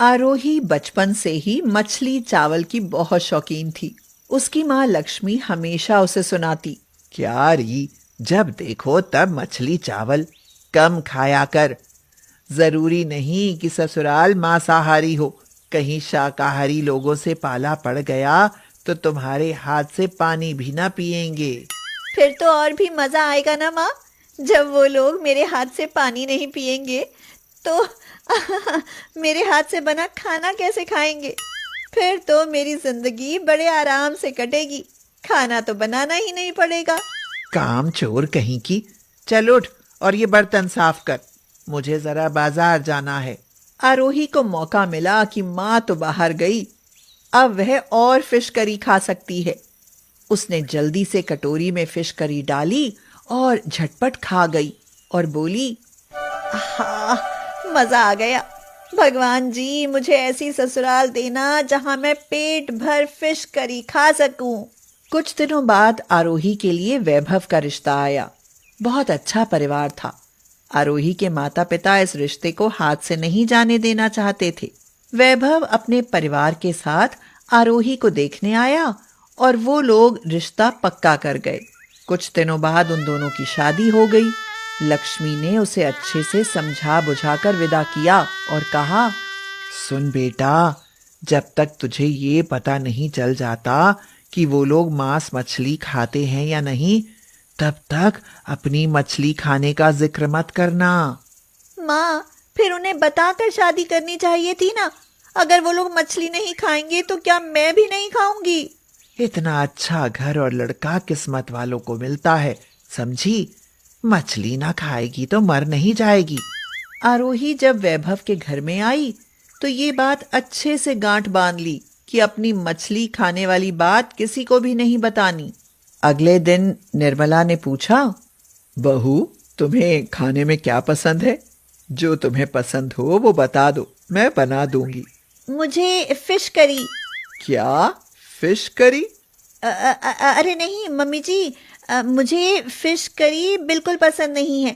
आरोही बचपन से ही मछली चावल की बहुत शौकीन थी। उसकी माँ लक्ष्मी हमेशा उसे सुनाती, क्या री, जब देखो तब मछली चावल, कम खाया कर। जरूरी नहीं कि ससुराल मांसाहारी हो, कहीं शाकाहारी लोगों से पाला पड़ गया तो तुम्हारे हाथ से पानी भी ना पिएंगे। फिर तो और भी मजा आएगा ना माँ। जब वो लोग मेरे हाथ से पानी नहीं पिएंगे तो मेरे हाथ से बना खाना कैसे खाएंगे? फिर तो मेरी जिंदगी बड़े आराम से कटेगी, खाना तो बनाना ही नहीं पड़ेगा। काम चोर कहीं की। चल उठ और ये बर्तन साफ कर, मुझे जरा बाजार जाना है। आरोही को मौका मिला कि माँ तो बाहर गई, अब वह और फिश करी खा सकती है। उसने जल्दी से कटोरी में फिश करी डाली और झटपट खा गई और बोली, हाँ, मजा आ गया। भगवान जी, मुझे ऐसी ससुराल देना जहां मैं पेट भर फिश करी खा सकूं। कुछ दिनों बाद आरोही के लिए वैभव का रिश्ता आया। बहुत अच्छा परिवार था। आरोही के माता पिता इस रिश्ते को हाथ से नहीं जाने देना चाहते थे। वैभव अपने परिवार के साथ आरोही को देखने आया और वो लोग रिश्ता पक्का कर गए। कुछ दिनों बाद उन दोनों की शादी हो गई। लक्ष्मी ने उसे अच्छे से समझा बुझाकर विदा किया और कहा, सुन बेटा, जब तक तुझे ये पता नहीं चल जाता कि वो लोग मांस मछली खाते हैं या नहीं, तब तक अपनी मछली खाने का जिक्र मत करना। माँ, फिर उन्हें बताकर शादी करनी चाहिए थी ना। अगर वो लोग मछली नहीं खाएंगे तो क्या मैं भी नहीं खाऊंगी? इतना अच्छा घर और लड़का किस्मत वालों को मिलता है, समझी? मछली ना खाएगी तो मर नहीं जाएगी। आरोही जब वैभव के घर में आई तो ये बात अच्छे से गांठ बांध ली कि अपनी मछली खाने वाली बात किसी को भी नहीं बतानी। अगले दिन निर्मला ने पूछा, बहू, तुम्हें खाने में क्या पसंद है? जो तुम्हें पसंद हो वो बता दो, मैं बना दूंगी। मुझे फिश करी। क्या? Fish curry? अरे नहीं मम्मी जी, मुझे फिश करी बिल्कुल पसंद नहीं है।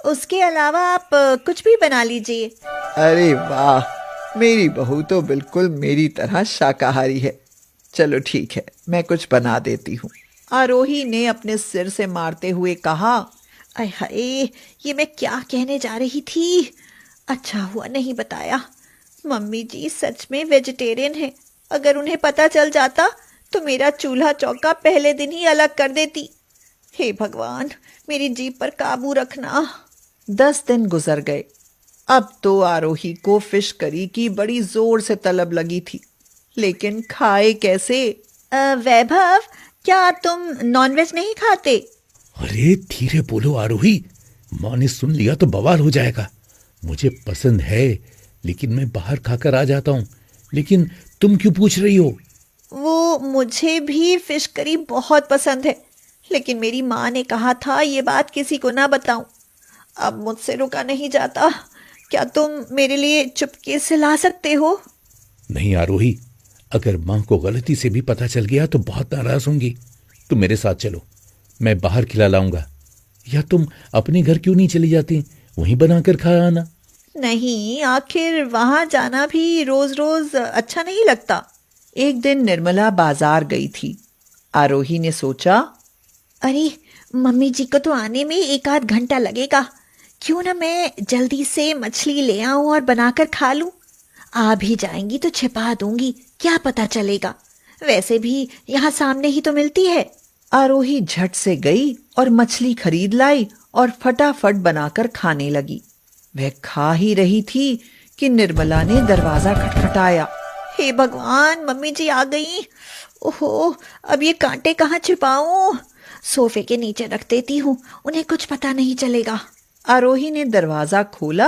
उसके अलावा आप कुछ भी बना लीजिए। अरे वाह, मेरी बहू तो बिल्कुल मेरी तरह शाकाहारी है। चलो ठीक है, मैं कुछ बना देती हूँ। आरोही ने अपने सिर से मारते हुए कहा, अय हाय, ये मैं क्या कहने जा रही थी। अच्छा हुआ नहीं बताया। मम्मी जी सच में वेजिटेरियन है। अगर उन्हें पता चल जाता तो मेरा चूल्हा चौका पहले दिन ही अलग कर देती। हे भगवान, मेरी जीभ पर काबू रखना। 10 दिन गुजर गए। अब तो आरोही को फिश करी की बड़ी जोर से तलब लगी थी, लेकिन खाए कैसे? वैभव, क्या तुम नॉनवेज नहीं खाते? अरे धीरे बोलो आरोही, माँ ने सुन लिया तो बवाल हो जाएगा। मुझे पसंद है, लेकिन मैं बाहर खाकर आ जाता हूँ। लेकिन तुम क्यों पूछ रही हो? वो मुझे भी फिश करी बहुत पसंद है, लेकिन मेरी माँ ने कहा था ये बात किसी को ना बताऊं। अब मुझसे रुका नहीं जाता। क्या तुम मेरे लिए चुपके से ला सकते हो? नहीं आरोही, अगर माँ को गलती से भी पता चल गया तो बहुत नाराज होंगी। तुम मेरे साथ चलो, मैं बाहर खिला लाऊंगा। या तुम अपने घर क्यों नहीं चली जाती, वहीं बनाकर खा आना। नहीं, आखिर वहां जाना भी रोज रोज अच्छा नहीं लगता। एक दिन निर्मला बाजार गई थी। आरोही ने सोचा, अरे मम्मी जी को तो आने में 1 आध घंटा लगेगा। क्यों ना मैं जल्दी से मछली ले आऊं और बनाकर खा लूं। आ भी जाएंगी तो छिपा दूंगी, क्या पता चलेगा। वैसे भी यहाँ सामने ही तो मिलती है। आरोही झट से गई और मछली खरीद लाई और फटाफट बनाकर खाने लगी। वह खा ही रही थी कि निर्मला ने दरवाजा खटखटाया। हे भगवान, मम्मी जी आ गई। ओहो, अब ये कांटे कहाँ छिपाऊं? सोफे के नीचे रख देती हूँ, उन्हें कुछ पता नहीं चलेगा। आरोही ने दरवाजा खोला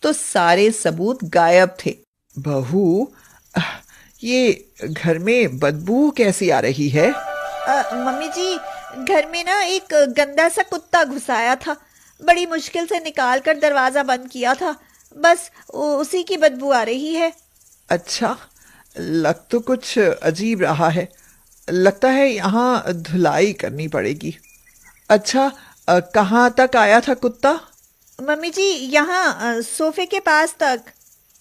तो सारे सबूत गायब थे। बहू, ये घर में बदबू कैसी आ रही है? मम्मी जी, घर में ना एक गंदा सा कुत्ता घुसाया था। बड़ी मुश्किल से निकाल कर दरवाजा बंद किया था। बस उसी की बदबू आ रही है। अच्छा, लग तो कुछ अजीब रहा है। लगता है यहाँ धुलाई करनी पड़ेगी। अच्छा, कहाँ तक आया था कुत्ता? मम्मी जी, यहाँ सोफे के पास तक।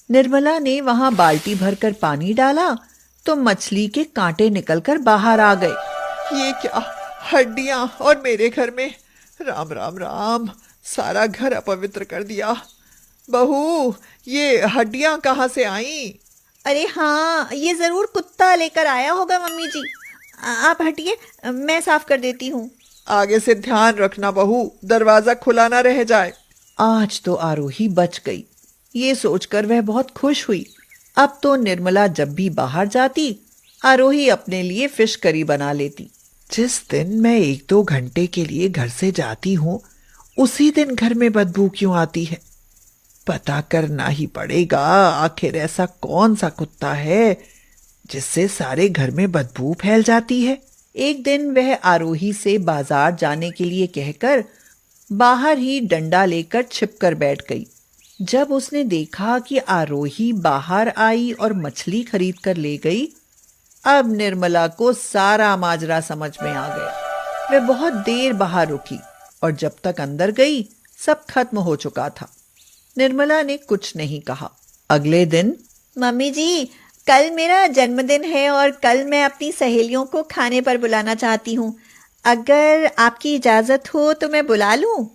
निर्मला ने वहां बाल्टी भरकर पानी डाला तो मछली के कांटे निकलकर बाहर आ गए। ये क्या हड्डियां और मेरे घर में, राम राम राम, सारा घर अपवित्र कर दिया। बहू, ये हड्डियां कहाँ से आई? अरे हाँ, ये जरूर कुत्ता लेकर आया होगा मम्मी जी। आप हटिए, मैं साफ कर देती हूँ। आगे से ध्यान रखना बहू, दरवाजा खुला ना रह जाए। आज तो आरोही बच गई, ये सोचकर वह बहुत खुश हुई। अब तो निर्मला जब भी बाहर जाती, आरोही अपने लिए फिश करी बना लेती। जिस दिन मैं 1-2 घंटे के लिए घर से जाती हूँ, उसी दिन घर में बदबू क्यों आती है? पता करना ही पड़ेगा, आखिर ऐसा कौन सा कुत्ता है जिससे सारे घर में बदबू फैल जाती है। एक दिन वह आरोही से बाजार जाने के लिए कहकर बाहर ही डंडा लेकर छिपकर बैठ गई। जब उसने देखा कि आरोही बाहर आई और मछली खरीद कर ले गई, अब निर्मला को सारा माजरा समझ में आ गया। वह बहुत देर बाहर रुकी और जब तक अंदर गई सब खत्म हो चुका था। निर्मला ने कुछ नहीं कहा। अगले दिन, मम्मी जी, कल मेरा जन्मदिन है और कल मैं अपनी सहेलियों को खाने पर बुलाना चाहती हूँ। अगर आपकी इजाज़त हो तो मैं बुला लूँ?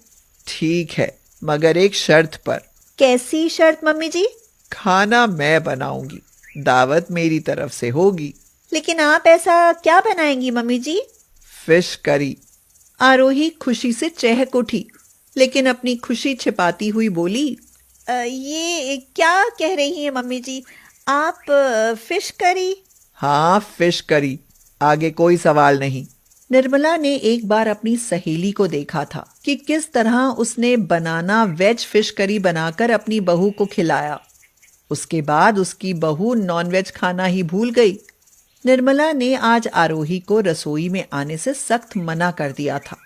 ठीक है, मगर एक शर्त पर। कैसी शर्त मम्मी जी? खाना मैं बनाऊंगी, दावत मेरी तरफ से होगी। लेकिन आप ऐसा क्या बनाएंगी मम्मी जी? Fish curry. आरोही खुशी से चहक उठी, लेकिन अपनी खुशी छिपाती हुई बोली, ये क्या कह रही हैं मम्मी जी? आप फिश करी? हाँ, फिश करी, आगे कोई सवाल नहीं। निर्मला ने एक बार अपनी सहेली को देखा था कि किस तरह उसने बनाना वेज फिश करी बनाकर अपनी बहू को खिलाया। उसके बाद उसकी बहू नॉनवेज खाना ही भूल गई। निर्मला ने आज आरोही को रसोई में आने से सख्त मना कर दिया था।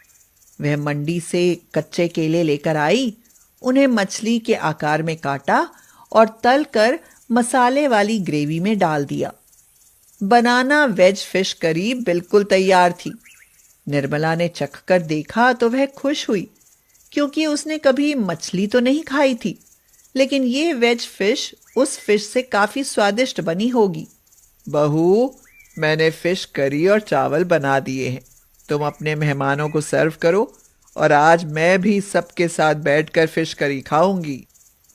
वह मंडी से कच्चे केले लेकर आई, उन्हें मछली के आकार में काटा और तल कर मसाले वाली ग्रेवी में डाल दिया। बनाना वेज फिश करी बिल्कुल तैयार थी। निर्मला ने चखकर देखा तो वह खुश हुई, क्योंकि उसने कभी मछली तो नहीं खाई थी, लेकिन ये वेज फिश उस फिश से काफी स्वादिष्ट बनी होगी। बहू, मैंने फिश करी और चावल बना दिए हैं, तुम अपने मेहमानों को सर्व करो और आज मैं भी सबके साथ बैठकर फिश करी खाऊंगी।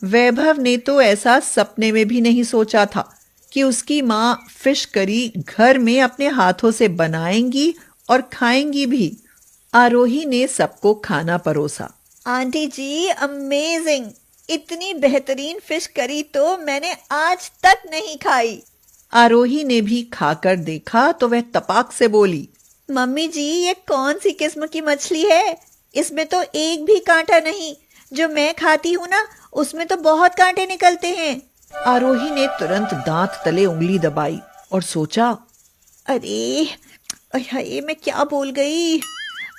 वैभव ने तो ऐसा सपने में भी नहीं सोचा था कि उसकी माँ फिश करी घर में अपने हाथों से बनाएंगी और खाएंगी भी। आरोही ने सबको खाना परोसा। आंटी जी, अमेजिंग! इतनी बेहतरीन फिश करी तो मैंने आज तक नहीं खाई। आरोही ने भी खाकर देखा तो वह तपाक से बोली, मम्मी जी, ये कौन सी किस्म की मछली है? इसमें तो एक भी कांटा नहीं। जो मैं खाती हूँ ना, उसमें तो बहुत कांटे निकलते हैं। आरोही ने तुरंत दांत तले उंगली दबाई और सोचा, अरे ये मैं क्या बोल गई?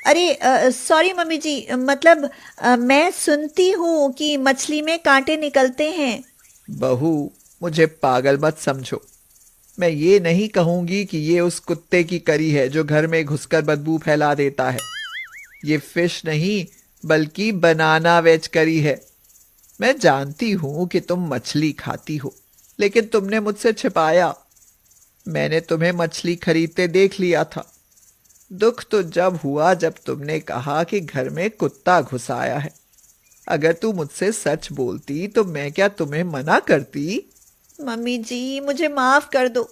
अरे सॉरी मम्मी जी, मतलब मैं सुनती हूँ कि मछली में कांटे निकलते हैं। बहू, मुझे पागल मत समझो। मैं ये नहीं कहूंगी कि ये उस कुत्ते की करी है जो घर में घुसकर बदबू फैला देता है। ये फिश नहीं, बल्कि बनाना वेज करी है। मैं जानती हूं कि तुम मछली खाती हो, लेकिन तुमने मुझसे छिपाया। मैंने तुम्हें मछली खरीदते देख लिया था। दुख तो जब हुआ जब तुमने कहा कि घर में कुत्ता घुस आया है। अगर तू मुझसे सच बोलती तो मैं क्या तुम्हें मना करती? मम्मी जी, मुझे माफ कर दो।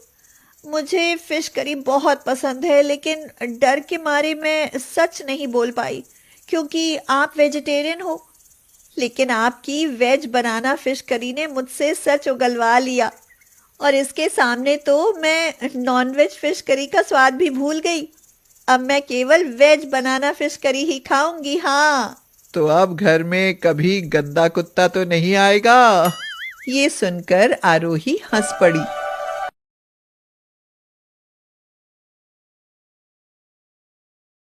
मुझे फिश करी बहुत पसंद है, लेकिन डर के मारे मैं सच नहीं बोल पाई, क्योंकि आप वेजिटेरियन हो। लेकिन आपकी वेज बनाना फिश करी ने मुझसे सच उगलवा लिया, और इसके सामने तो मैं नॉनवेज फिश करी का स्वाद भी भूल गई। अब मैं केवल वेज बनाना फिश करी ही खाऊंगी। हाँ, तो अब घर में कभी गंदा कुत्ता तो नहीं आएगा? ये सुनकर आरोही हंस पड़ी।